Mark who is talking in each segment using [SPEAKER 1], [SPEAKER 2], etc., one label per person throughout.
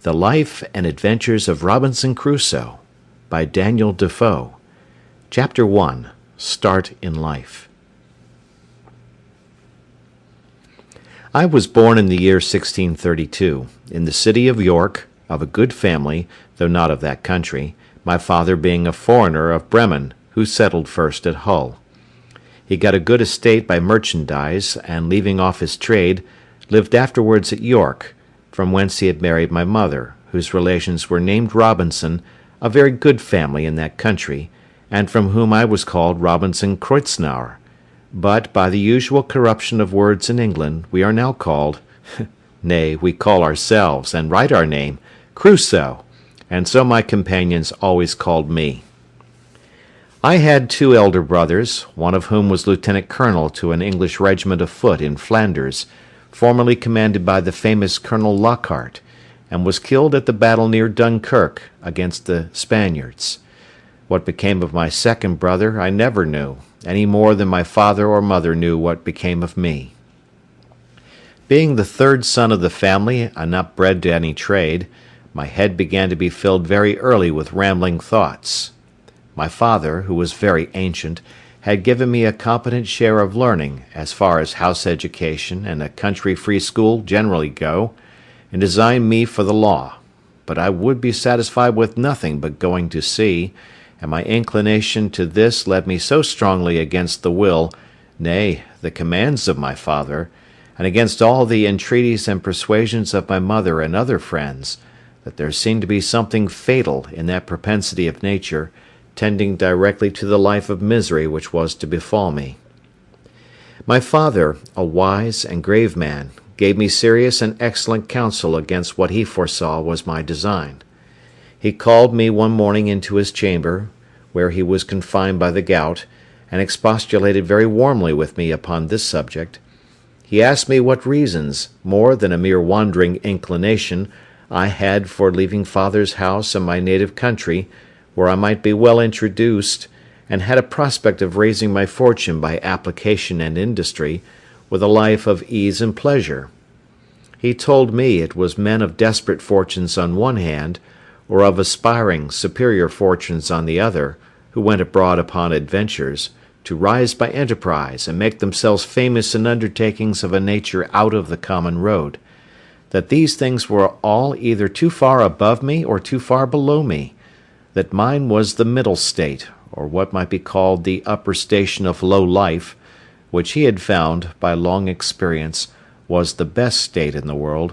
[SPEAKER 1] The Life and Adventures of Robinson Crusoe by Daniel Defoe. Chapter 1. Start in Life. I was born in the year 1632, in the city of York, of a good family, though not of that country, my father being a foreigner of Bremen, who settled first at Hull. He got a good estate by merchandise, and leaving off his trade, lived afterwards at York, from whence he had married my mother, whose relations were named Robinson, a very good family in that country, and from whom I was called Robinson Kreuznauer. But by the usual corruption of words in England, we are now called, nay, we call ourselves, and write our name, Crusoe, and so my companions always called me. I had 2 elder brothers, one of whom was lieutenant colonel to an English regiment of foot in Flanders, formerly commanded by the famous Colonel Lockhart, and was killed at the battle near Dunkirk against the Spaniards. What became of my second brother I never knew, any more than my father or mother knew what became of me. Being the 3rd son of the family, and not bred to any trade, my head began to be filled very early with rambling thoughts. My father, who was very ancient, had given me a competent share of learning, as far as house education and a country free school generally go, and designed me for the law. But I would be satisfied with nothing but going to sea, and my inclination to this led me so strongly against the will, nay, the commands of my father, and against all the entreaties and persuasions of my mother and other friends, that there seemed to be something fatal in that propensity of nature, tending directly to the life of misery which was to befall me. My father, a wise and grave man, gave me serious and excellent counsel against what he foresaw was my design. He called me one morning into his chamber, where he was confined by the gout, and expostulated very warmly with me upon this subject. He asked me what reasons, more than a mere wandering inclination, I had for leaving father's house and my native country, where I might be well introduced, and had a prospect of raising my fortune by application and industry, with a life of ease and pleasure. He told me it was men of desperate fortunes on one hand, or of aspiring superior fortunes on the other, who went abroad upon adventures, to rise by enterprise and make themselves famous in undertakings of a nature out of the common road, that these things were all either too far above me or too far below me, that mine was the middle state, or what might be called the upper station of low life, which he had found, by long experience, was the best state in the world,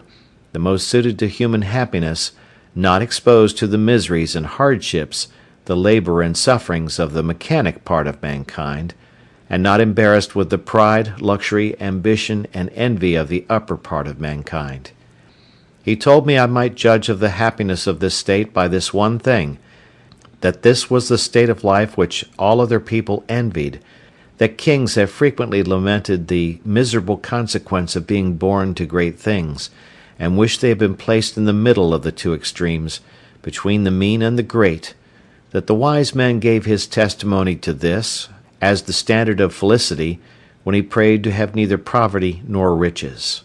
[SPEAKER 1] the most suited to human happiness, not exposed to the miseries and hardships, the labour and sufferings of the mechanic part of mankind, and not embarrassed with the pride, luxury, ambition, and envy of the upper part of mankind. He told me I might judge of the happiness of this state by this one thing, that this was the state of life which all other people envied, that kings have frequently lamented the miserable consequence of being born to great things, and wished they had been placed in the middle of the 2 extremes, between the mean and the great, that the wise man gave his testimony to this, as the standard of felicity, when he prayed to have neither poverty nor riches.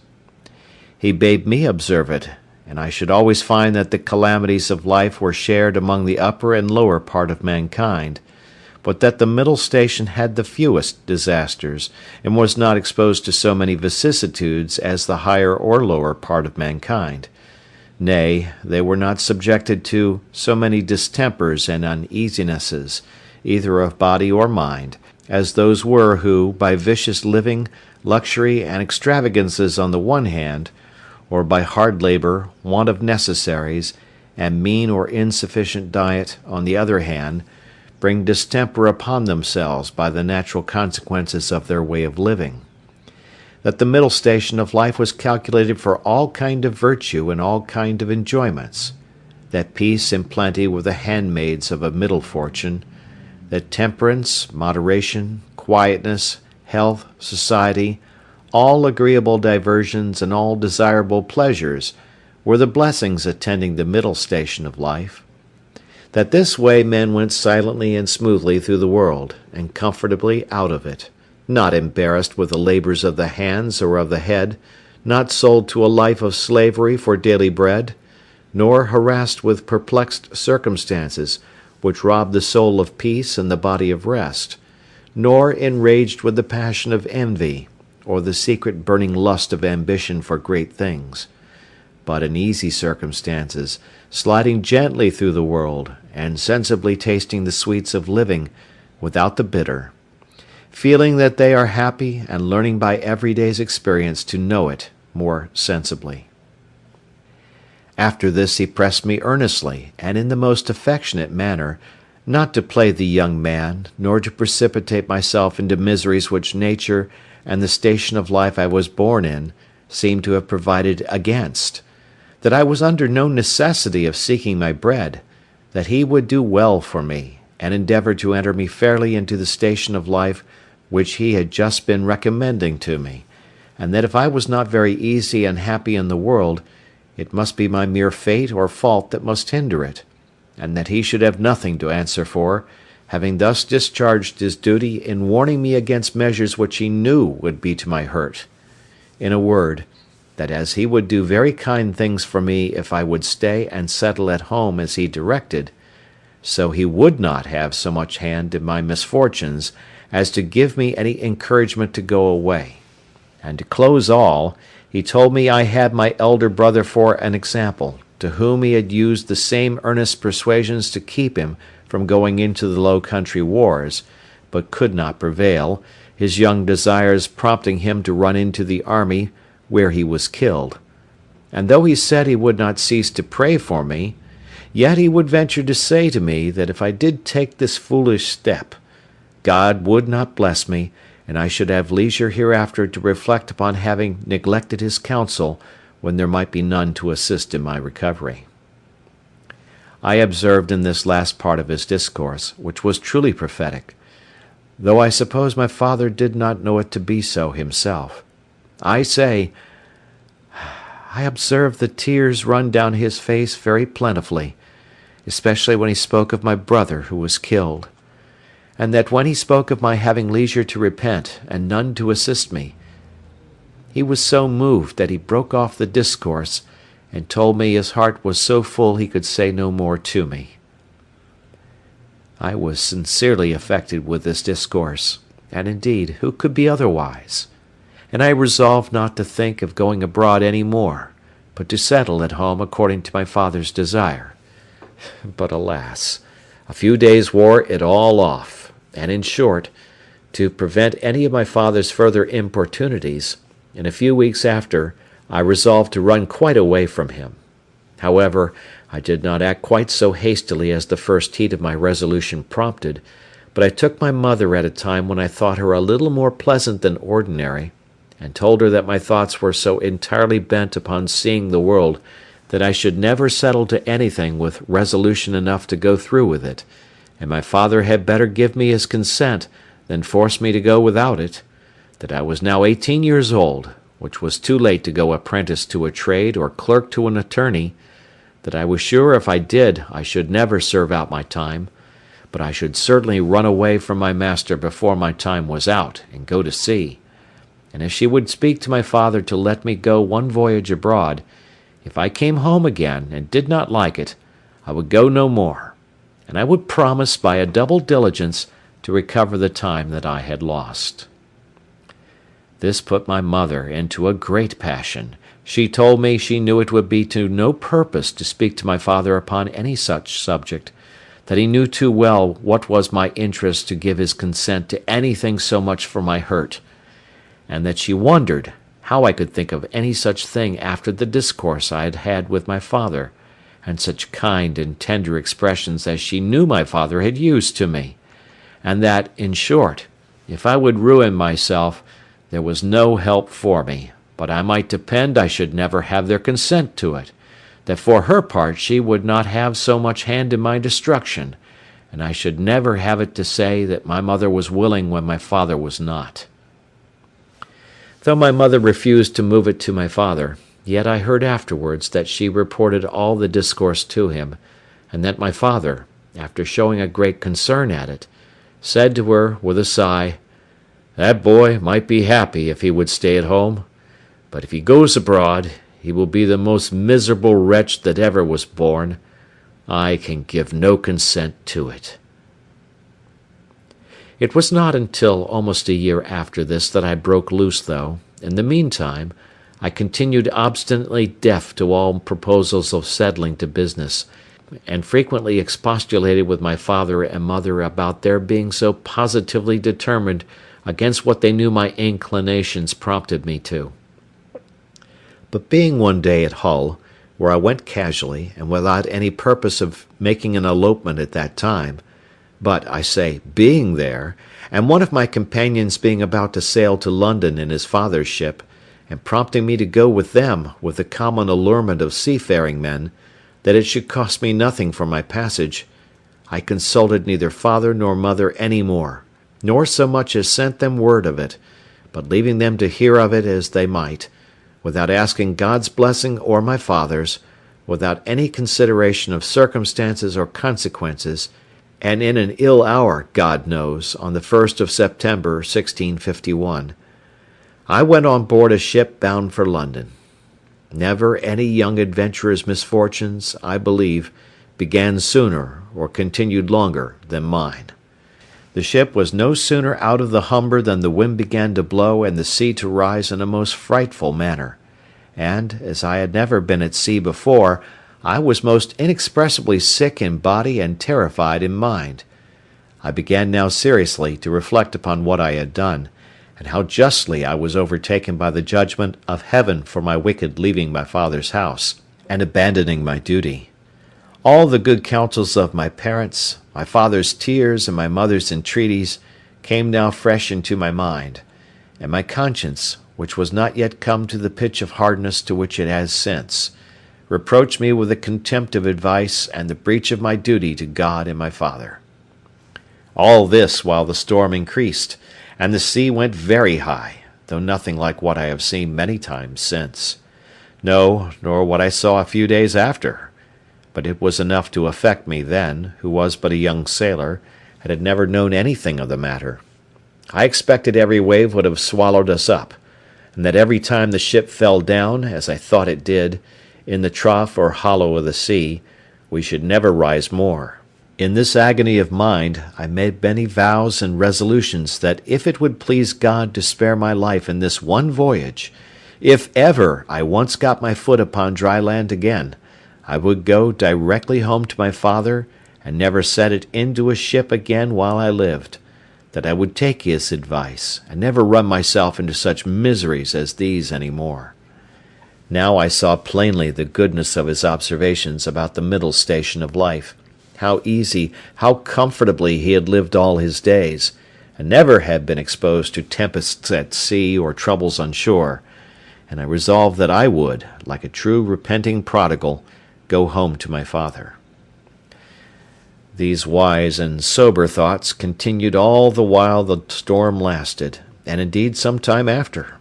[SPEAKER 1] He bade me observe it, and I should always find that the calamities of life were shared among the upper and lower part of mankind, but that the middle station had the fewest disasters, and was not exposed to so many vicissitudes as the higher or lower part of mankind. Nay, they were not subjected to so many distempers and uneasinesses, either of body or mind, as those were who, by vicious living, luxury, and extravagances on the one hand, or by hard labour, want of necessaries, and mean or insufficient diet on the other hand, bring distemper upon themselves by the natural consequences of their way of living. That the middle station of life was calculated for all kind of virtue and all kind of enjoyments, that peace and plenty were the handmaids of a middle fortune, that temperance, moderation, quietness, health, society, all agreeable diversions and all desirable pleasures were the blessings attending the middle station of life, that this way men went silently and smoothly through the world, and comfortably out of it, not embarrassed with the labours of the hands or of the head, not sold to a life of slavery for daily bread, nor harassed with perplexed circumstances, which rob the soul of peace and the body of rest, nor enraged with the passion of envy, or the secret burning lust of ambition for great things, but in easy circumstances, sliding gently through the world, and sensibly tasting the sweets of living, without the bitter, feeling that they are happy, and learning by every day's experience to know it more sensibly. After this he pressed me earnestly, and in the most affectionate manner, not to play the young man, nor to precipitate myself into miseries which nature and the station of life I was born in seemed to have provided against, that I was under no necessity of seeking my bread, that he would do well for me, and endeavour to enter me fairly into the station of life which he had just been recommending to me, and that if I was not very easy and happy in the world, it must be my mere fate or fault that must hinder it, and that he should have nothing to answer for, having thus discharged his duty in warning me against measures which he knew would be to my hurt. In a word, that as he would do very kind things for me if I would stay and settle at home as he directed, so he would not have so much hand in my misfortunes as to give me any encouragement to go away. And to close all, he told me I had my elder brother for an example, to whom he had used the same earnest persuasions to keep him from going into the Low Country wars, but could not prevail, his young desires prompting him to run into the army, where he was killed. And though he said he would not cease to pray for me, yet he would venture to say to me that if I did take this foolish step, God would not bless me, and I should have leisure hereafter to reflect upon having neglected his counsel when there might be none to assist in my recovery. I observed in this last part of his discourse, which was truly prophetic, though I suppose my father did not know it to be so himself. I say, I observed the tears run down his face very plentifully, especially when he spoke of my brother who was killed, and that when he spoke of my having leisure to repent, and none to assist me, he was so moved that he broke off the discourse, and told me his heart was so full he could say no more to me. I was sincerely affected with this discourse, and indeed, who could be otherwise? And I resolved not to think of going abroad any more, but to settle at home according to my father's desire. But alas, a few days wore it all off, and in short, to prevent any of my father's further importunities, in a few weeks after, I resolved to run quite away from him. However, I did not act quite so hastily as the first heat of my resolution prompted, but I took my mother at a time when I thought her a little more pleasant than ordinary, and told her that my thoughts were so entirely bent upon seeing the world that I should never settle to anything with resolution enough to go through with it, and my father had better give me his consent than force me to go without it, that I was now 18 years old, which was too late to go apprentice to a trade or clerk to an attorney, that I was sure if I did I should never serve out my time, but I should certainly run away from my master before my time was out, and go to sea, and if she would speak to my father to let me go one voyage abroad, if I came home again and did not like it, I would go no more, and I would promise by a double diligence to recover the time that I had lost. This put my mother into a great passion. She told me she knew it would be to no purpose to speak to my father upon any such subject, that he knew too well what was my interest to give his consent to anything so much for my hurt, and that she wondered how I could think of any such thing after the discourse I had had with my father, and such kind and tender expressions as she knew my father had used to me, and that, in short, if I would ruin myself, there was no help for me, but I might depend I should never have their consent to it, that for her part she would not have so much hand in my destruction, and I should never have it to say that my mother was willing when my father was not. Though my mother refused to move it to my father, yet I heard afterwards that she reported all the discourse to him, and that my father, after showing a great concern at it, said to her with a sigh, "That boy might be happy if he would stay at home, but if he goes abroad, he will be the most miserable wretch that ever was born. I can give no consent to it." It was not until almost a year after this that I broke loose, though, in the meantime, I continued obstinately deaf to all proposals of settling to business, and frequently expostulated with my father and mother about their being so positively determined against what they knew my inclinations prompted me to. But being one day at Hull, where I went casually, and without any purpose of making an elopement at that time, but, I say, being there, and one of my companions being about to sail to London in his father's ship, and prompting me to go with them with the common allurement of seafaring men, that it should cost me nothing for my passage, I consulted neither father nor mother any more, nor so much as sent them word of it, but leaving them to hear of it as they might, without asking God's blessing or my father's, without any consideration of circumstances or consequences, and in an ill hour, God knows, on the 1st of September, 1651, I went on board a ship bound for London. Never any young adventurer's misfortunes, I believe, began sooner or continued longer than mine. The ship was no sooner out of the Humber than the wind began to blow and the sea to rise in a most frightful manner, and, as I had never been at sea before, I was most inexpressibly sick in body and terrified in mind. I began now seriously to reflect upon what I had done, and how justly I was overtaken by the judgment of Heaven for my wicked leaving my father's house, and abandoning my duty. All the good counsels of my parents, my father's tears, and my mother's entreaties came now fresh into my mind, and my conscience, which was not yet come to the pitch of hardness to which it has since, reproached me with the contempt of advice and the breach of my duty to God and my father. All this while the storm increased, and the sea went very high, though nothing like what I have seen many times since. No, nor what I saw a few days after. But it was enough to affect me then, who was but a young sailor, and had never known anything of the matter. I expected every wave would have swallowed us up, and that every time the ship fell down, as I thought it did, in the trough or hollow of the sea, we should never rise more. In this agony of mind, I made many vows and resolutions that if it would please God to spare my life in this one voyage, if ever I once got my foot upon dry land again, I would go directly home to my father, and never set it into a ship again while I lived, that I would take his advice, and never run myself into such miseries as these any more. Now I saw plainly the goodness of his observations about the middle station of life, how easy, how comfortably he had lived all his days, and never had been exposed to tempests at sea or troubles on shore, and I resolved that I would, like a true repenting prodigal, go home to my father. These wise and sober thoughts continued all the while the storm lasted, and indeed some time after.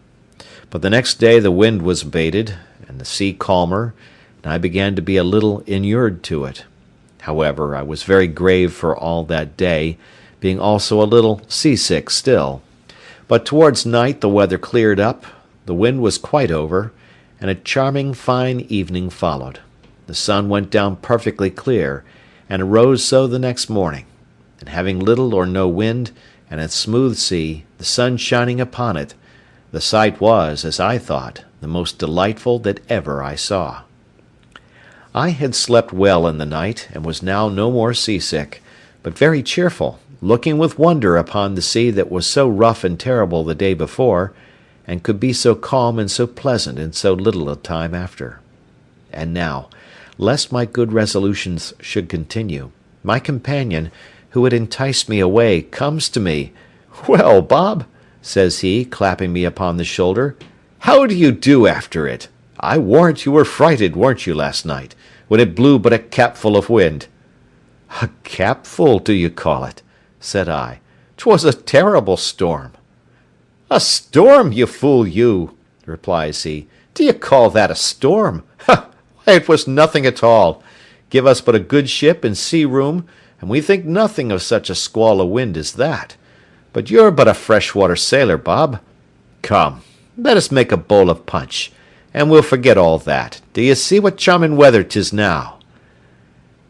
[SPEAKER 1] But the next day the wind was abated, and the sea calmer, and I began to be a little inured to it. However, I was very grave for all that day, being also a little seasick still. But towards night the weather cleared up, the wind was quite over, and a charming fine evening followed. The sun went down perfectly clear, and arose so the next morning, and having little or no wind, and a smooth sea, the sun shining upon it, the sight was, as I thought, the most delightful that ever I saw. I had slept well in the night, and was now no more seasick, but very cheerful, looking with wonder upon the sea that was so rough and terrible the day before, and could be so calm and so pleasant in so little a time after. And now, lest my good resolutions should continue, my companion, who had enticed me away, comes to me. "Well, Bob," says he, clapping me upon the shoulder, "how do you do after it? I warrant you were frighted, weren't you, last night, when it blew but a capful of wind?" "A capful, do you call it?" said I. "'Twas a terrible storm." "A storm, you fool you!" replies he. "Do you call that a storm? Ha! Why, it was nothing at all. Give us but a good ship and sea room, and we think nothing of such a squall of wind as that. But you're but a freshwater sailor, Bob. Come, let us make a bowl of punch. and we'll forget all that. Do you see what charming weather 'tis now?"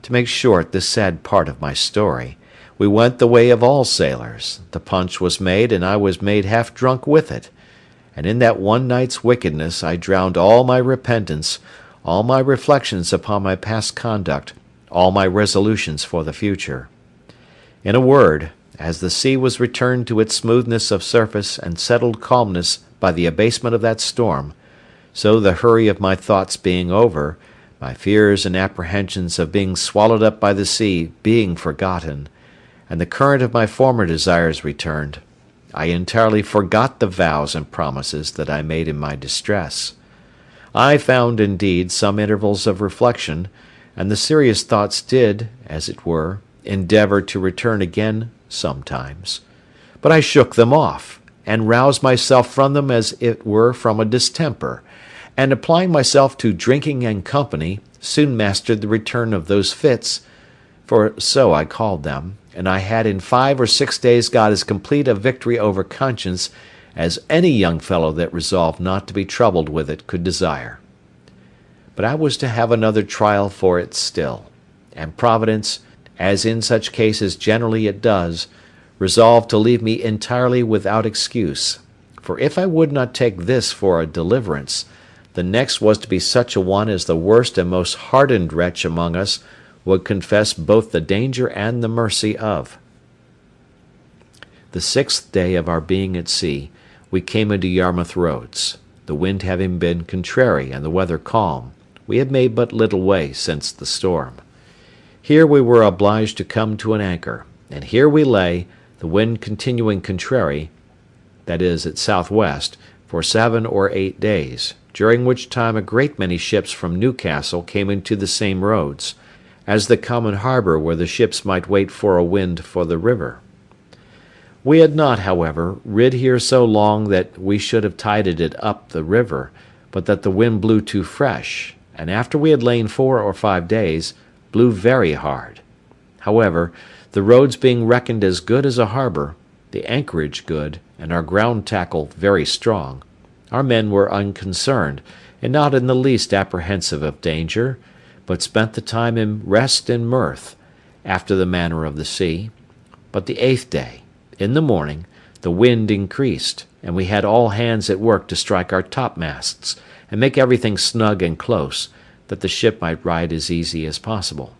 [SPEAKER 1] To make short this sad part of my story, we went the way of all sailors. The punch was made, and I was made half drunk with it. And in that one night's wickedness I drowned all my repentance, all my reflections upon my past conduct, all my resolutions for the future. In a word, as the sea was returned to its smoothness of surface and settled calmness by the abasement of that storm, so the hurry of my thoughts being over, my fears and apprehensions of being swallowed up by the sea being forgotten, and the current of my former desires returned, I entirely forgot the vows and promises that I made in my distress. I found, indeed, some intervals of reflection, and the serious thoughts did, as it were, endeavour to return again sometimes. But I shook them off, and roused myself from them as it were from a distemper, and applying myself to drinking and company, soon mastered the return of those fits, for so I called them, and I had in 5 or 6 days got as complete a victory over conscience as any young fellow that resolved not to be troubled with it could desire. But I was to have another trial for it still, and Providence, as in such cases generally it does, resolved to leave me entirely without excuse, for if I would not take this for a deliverance, the next was to be such a one as the worst and most hardened wretch among us would confess both the danger and the mercy of. The 6th day of our being at sea, we came into Yarmouth Roads. The wind having been contrary and the weather calm, we had made but little way since the storm. Here we were obliged to come to an anchor, and here we lay, the wind continuing contrary, that is, at southwest, for 7 or 8 days, during which time a great many ships from Newcastle came into the same roads, as the common harbour where the ships might wait for a wind for the river. We had not, however, rid here so long that we should have tided it up the river, but that the wind blew too fresh, and after we had lain 4 or 5 days, blew very hard. However, the roads being reckoned as good as a harbour, the anchorage good, and our ground tackle very strong, our men were unconcerned, and not in the least apprehensive of danger, but spent the time in rest and mirth, after the manner of the sea. But the 8th day, in the morning, the wind increased, and we had all hands at work to strike our topmasts, and make everything snug and close, that the ship might ride as easy as possible.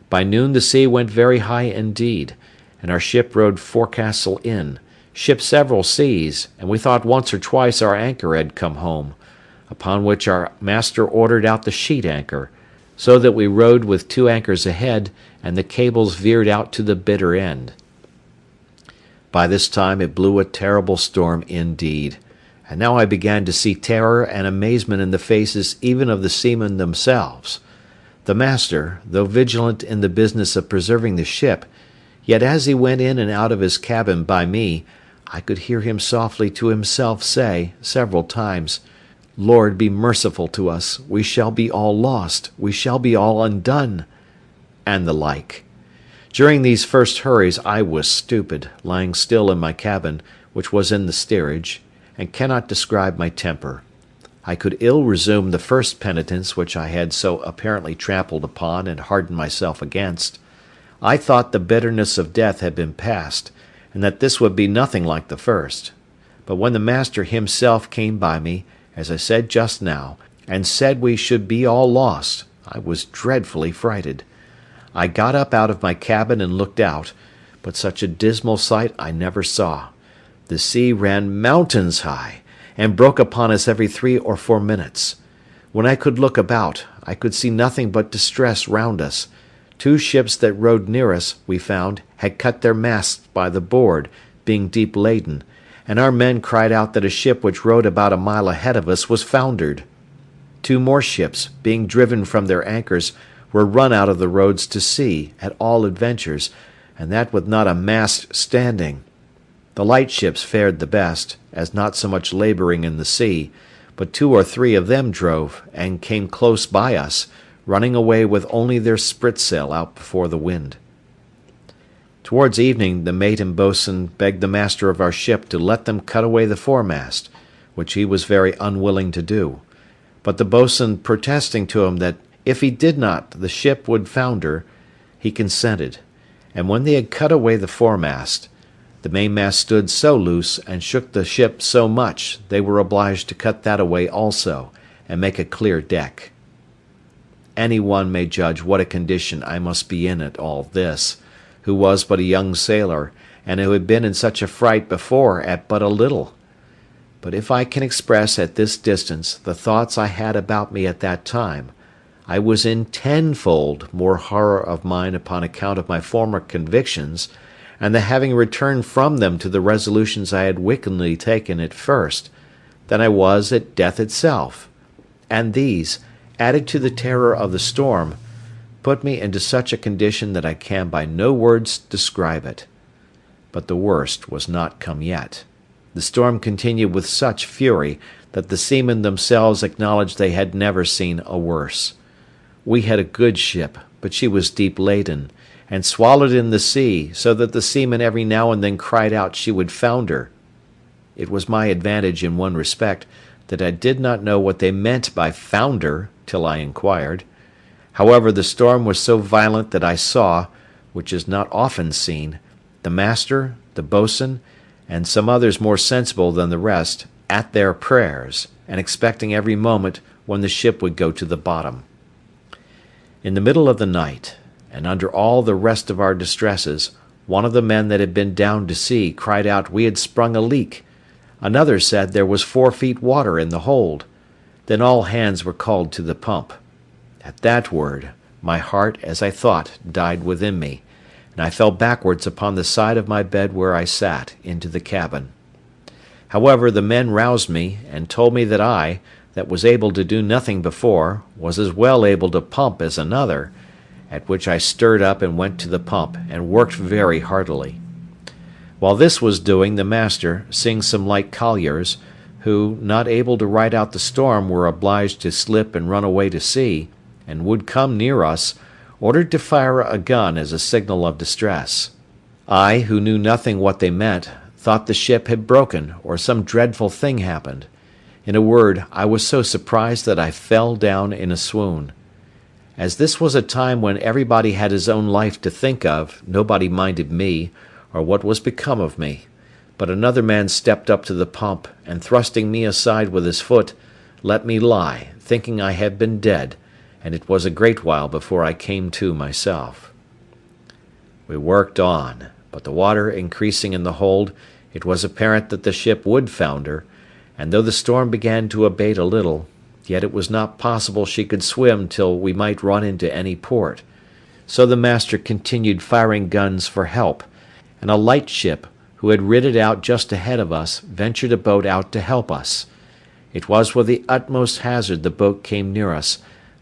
[SPEAKER 1] By noon the sea went very high indeed, and our ship rode forecastle in, shipped several seas, and we thought once or twice our anchor had come home, upon which our master ordered out the sheet anchor, so that we rode with 2 anchors ahead, and the cables veered out to the bitter end. By this time it blew a terrible storm indeed, and now I began to see terror and amazement in the faces even of the seamen themselves. The master, though vigilant in the business of preserving the ship, yet as he went in and out of his cabin by me, I could hear him softly to himself say, several times, "Lord, be merciful to us, we shall be all lost, we shall be all undone," and the like. During these first hurries I was stupid, lying still in my cabin, which was in the steerage, and cannot describe my temper. I could ill resume the first penitence which I had so apparently trampled upon and hardened myself against. I thought the bitterness of death had been past, and that this would be nothing like the first. But when the master himself came by me, as I said just now, and said we should be all lost, I was dreadfully frighted. I got up out of my cabin and looked out, but such a dismal sight I never saw. The sea ran mountains high, and broke upon us every 3 or 4 minutes. When I could look about, I could see nothing but distress round us. 2 ships that rode near us, we found, had cut their masts by the board, being deep laden, and our men cried out that a ship which rode about a mile ahead of us was foundered. 2 more ships, being driven from their anchors, were run out of the roads to sea, at all adventures, and that with not a mast standing. The light ships fared the best, as not so much labouring in the sea, but 2 or 3 of them drove, and came close by us, running away with only their spritsail out before the wind. Towards evening the mate and boatswain begged the master of our ship to let them cut away the foremast, which he was very unwilling to do, but the boatswain protesting to him that if he did not the ship would founder, he consented, and when they had cut away the foremast, the mainmast stood so loose and shook the ship so much they were obliged to cut that away also, and make a clear deck. Any one may judge what a condition I must be in at all this, who was but a young sailor, and who had been in such a fright before at but a little. But if I can express at this distance the thoughts I had about me at that time, I was in tenfold more horror of mind upon account of my former convictions, and the having returned from them to the resolutions I had wickedly taken at first, than I was at death itself. And these, added to the terror of the storm, put me into such a condition that I can by no words describe it. But the worst was not come yet. The storm continued with such fury that the seamen themselves acknowledged they had never seen a worse. We had a good ship, but she was deep laden, and swallowed in the sea, so that the seamen every now and then cried out she would founder. It was my advantage in one respect that I did not know what they meant by founder till I inquired. However, the storm was so violent that I saw, which is not often seen, the master, the boatswain, and some others more sensible than the rest, at their prayers, and expecting every moment when the ship would go to the bottom. In the middle of the night, and under all the rest of our distresses, one of the men that had been down to see cried out we had sprung a leak. Another said there was 4 feet water in the hold. Then all hands were called to the pump. At that word, my heart, as I thought, died within me, and I fell backwards upon the side of my bed where I sat, into the cabin. However, the men roused me, and told me that I, that was able to do nothing before, was as well able to pump as another, at which I stirred up and went to the pump, and worked very heartily. While this was doing, the master, seeing some light colliers, who, not able to ride out the storm, were obliged to slip and run away to sea, and would come near us, ordered to fire a gun as a signal of distress. I, who knew nothing what they meant, thought the ship had broken, or some dreadful thing happened. In a word, I was so surprised that I fell down in a swoon. As this was a time when everybody had his own life to think of, nobody minded me, or what was become of me. But another man stepped up to the pump, and thrusting me aside with his foot, let me lie, thinking I had been dead, and it was a great while before I came to myself. We worked on, but the water increasing in the hold, it was apparent that the ship would founder, and though the storm began to abate a little, yet it was not possible she could swim till we might run into any port. So the master continued firing guns for help, and a light ship, who had rid it out just ahead of us, ventured a boat out to help us. It was with the utmost hazard the boat came near us,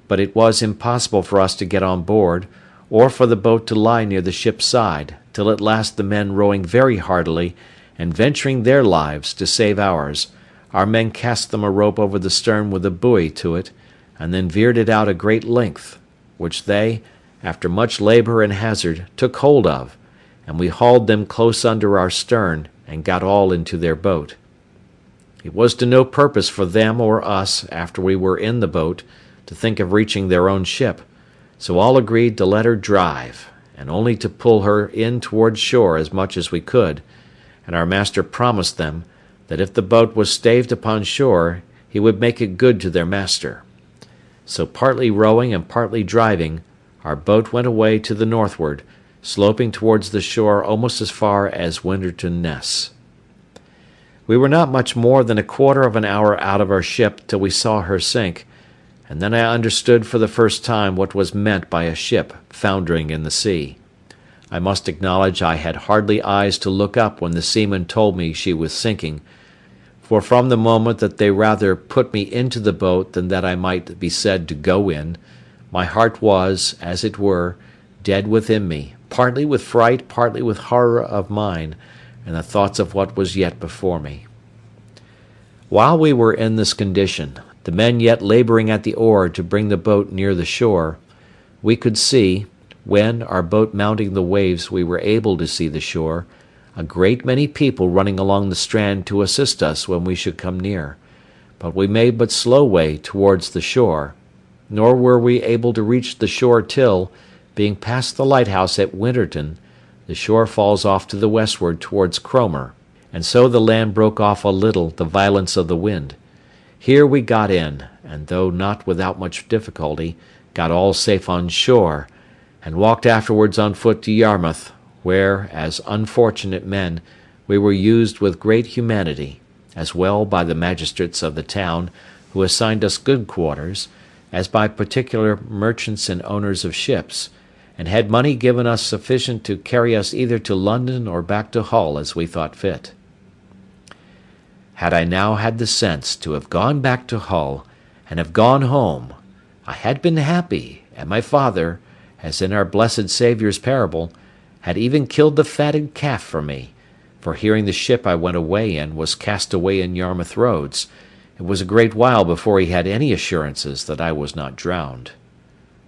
[SPEAKER 1] but it was impossible for us to get on board, or for the boat to lie near the ship's side, till at last the men rowing very heartily, and venturing their lives to save ours, our men cast them a rope over the stern with a buoy to it, and then veered it out a great length, which they, after much labour and hazard, took hold of, and we hauled them close under our stern, and got all into their boat. It was to no purpose for them or us, after we were in the boat, to think of reaching their own ship, so all agreed to let her drive, and only to pull her in towards shore as much as we could, and our master promised them that if the boat was staved upon shore, he would make it good to their master. So partly rowing and partly driving, our boat went away to the northward, sloping towards the shore almost as far as Winterton Ness. We were not much more than a quarter of an hour out of our ship till we saw her sink, and then I understood for the first time what was meant by a ship foundering in the sea. I must acknowledge I had hardly eyes to look up when the seamen told me she was sinking, for from the moment that they rather put me into the boat than that I might be said to go in, my heart was, as it were, dead within me, partly with fright, partly with horror of mine, and the thoughts of what was yet before me. While we were in this condition, the men yet labouring at the oar to bring the boat near the shore, we could see, when, our boat mounting the waves, we were able to see the shore, a great many people running along the strand to assist us when we should come near, but we made but slow way towards the shore, nor were we able to reach the shore till, being past the lighthouse at Winterton, the shore falls off to the westward towards Cromer, and so the land broke off a little the violence of the wind. Here we got in, and though not without much difficulty, got all safe on shore, and walked afterwards on foot to Yarmouth, where, as unfortunate men, we were used with great humanity, as well by the magistrates of the town, who assigned us good quarters, as by particular merchants and owners of ships, and had money given us sufficient to carry us either to London or back to Hull as we thought fit. Had I now had the sense to have gone back to Hull, and have gone home, I had been happy, and my father, as in our blessed Saviour's parable, had even killed the fatted calf for me, for hearing the ship I went away in was cast away in Yarmouth roads, it was a great while before he had any assurances that I was not drowned.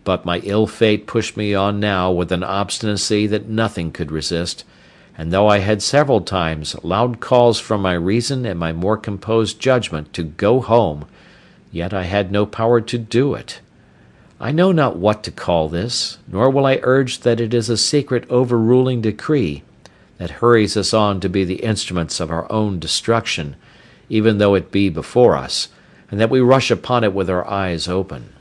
[SPEAKER 1] But my ill fate pushed me on now with an obstinacy that nothing could resist, and though I had several times loud calls from my reason and my more composed judgment to go home, yet I had no power to do it. I know not what to call this, nor will I urge that it is a secret overruling decree that hurries us on to be the instruments of our own destruction, even though it be before us, and that we rush upon it with our eyes open.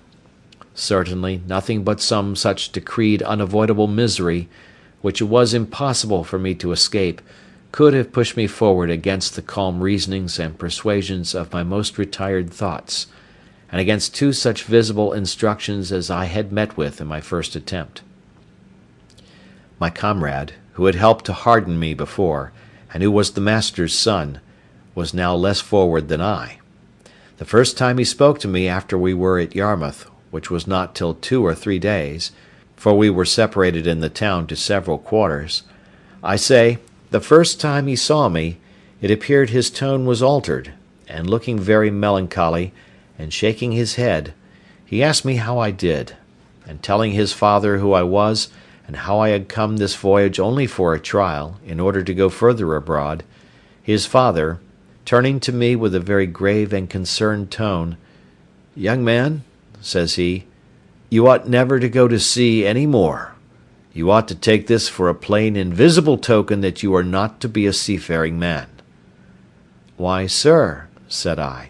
[SPEAKER 1] Certainly nothing but some such decreed unavoidable misery, which it was impossible for me to escape, could have pushed me forward against the calm reasonings and persuasions of my most retired thoughts, and against two such visible instructions as I had met with in my first attempt. My comrade, who had helped to harden me before, and who was the master's son, was now less forward than I. The first time he spoke to me after we were at Yarmouth, which was not till 2 or 3 days, for we were separated in the town to several quarters, I say, the first time he saw me, it appeared his tone was altered, and looking very melancholy, and shaking his head, he asked me how I did, and telling his father who I was, and how I had come this voyage only for a trial, in order to go further abroad, his father, turning to me with a very grave and concerned tone, "Young man," says he, "you ought never to go to sea any more. You ought to take this for a plain invisible token that you are not to be a seafaring man." "Why, sir," said I,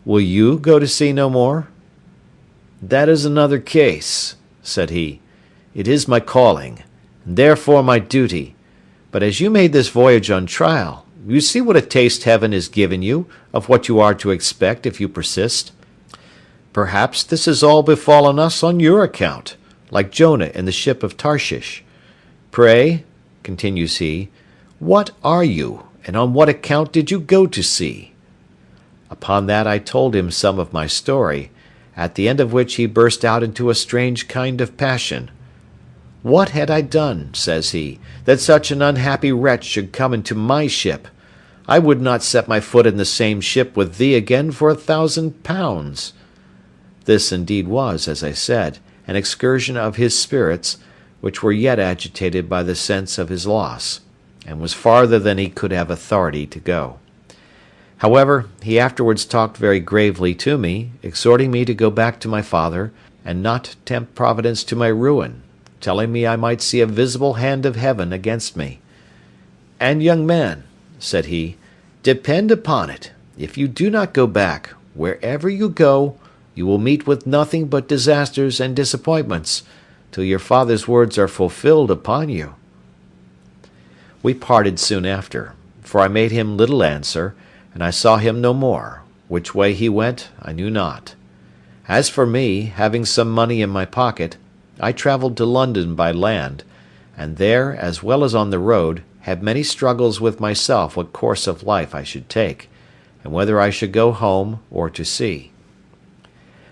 [SPEAKER 1] "will you go to sea no more?" "That is another case," said he. "It is my calling, and therefore my duty, but as you made this voyage on trial, you see what a taste heaven has given you of what you are to expect if you persist. Perhaps this has all befallen us on your account, like Jonah in the ship of Tarshish. Pray," continues he, "what are you, and on what account did you go to sea?" Upon that I told him some of my story, at the end of which he burst out into a strange kind of passion. "What had I done," says he, "that such an unhappy wretch should come into my ship? I would not set my foot in the same ship with thee again for 1,000 pounds." This indeed was, as I said, an excursion of his spirits, which were yet agitated by the sense of his loss, and was farther than he could have authority to go. However, he afterwards talked very gravely to me, exhorting me to go back to my father, and not tempt Providence to my ruin, telling me I might see a visible hand of heaven against me. "And, young man," said he, "depend upon it, if you do not go back, wherever you go, you will meet with nothing but disasters and disappointments, till your father's words are fulfilled upon you." We parted soon after, for I made him little answer, and I saw him no more. Which way he went, I knew not. As for me, having some money in my pocket, I travelled to London by land, and there, as well as on the road, had many struggles with myself what course of life I should take, and whether I should go home or to sea.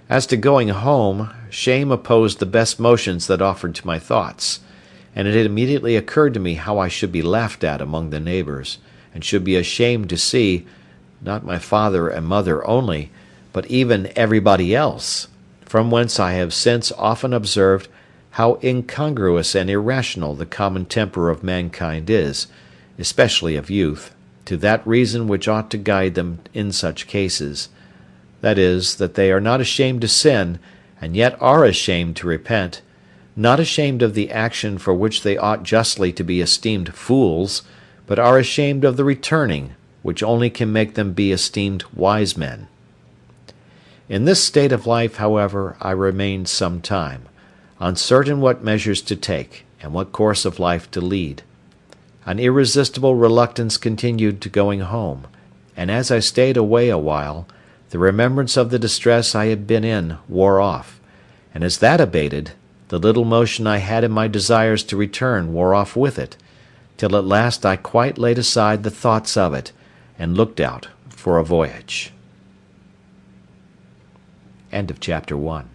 [SPEAKER 1] As to going home, shame opposed the best motions that offered to my thoughts, and it had immediately occurred to me how I should be laughed at among the neighbours, and should be ashamed to see, not my father and mother only, but even everybody else, from whence I have since often observed how incongruous and irrational the common temper of mankind is, especially of youth, to that reason which ought to guide them in such cases, that is, that they are not ashamed to sin, and yet are ashamed to repent, not ashamed of the action for which they ought justly to be esteemed fools, but are ashamed of the returning, which only can make them be esteemed wise men. In this state of life, however, I remained some time, uncertain what measures to take, and what course of life to lead. An irresistible reluctance continued to going home, and as I stayed away a while, the remembrance of the distress I had been in wore off, and as that abated, the little motion I had in my desires to return wore off with it, till at last I quite laid aside the thoughts of it, and looked out for a voyage. End of chapter 1.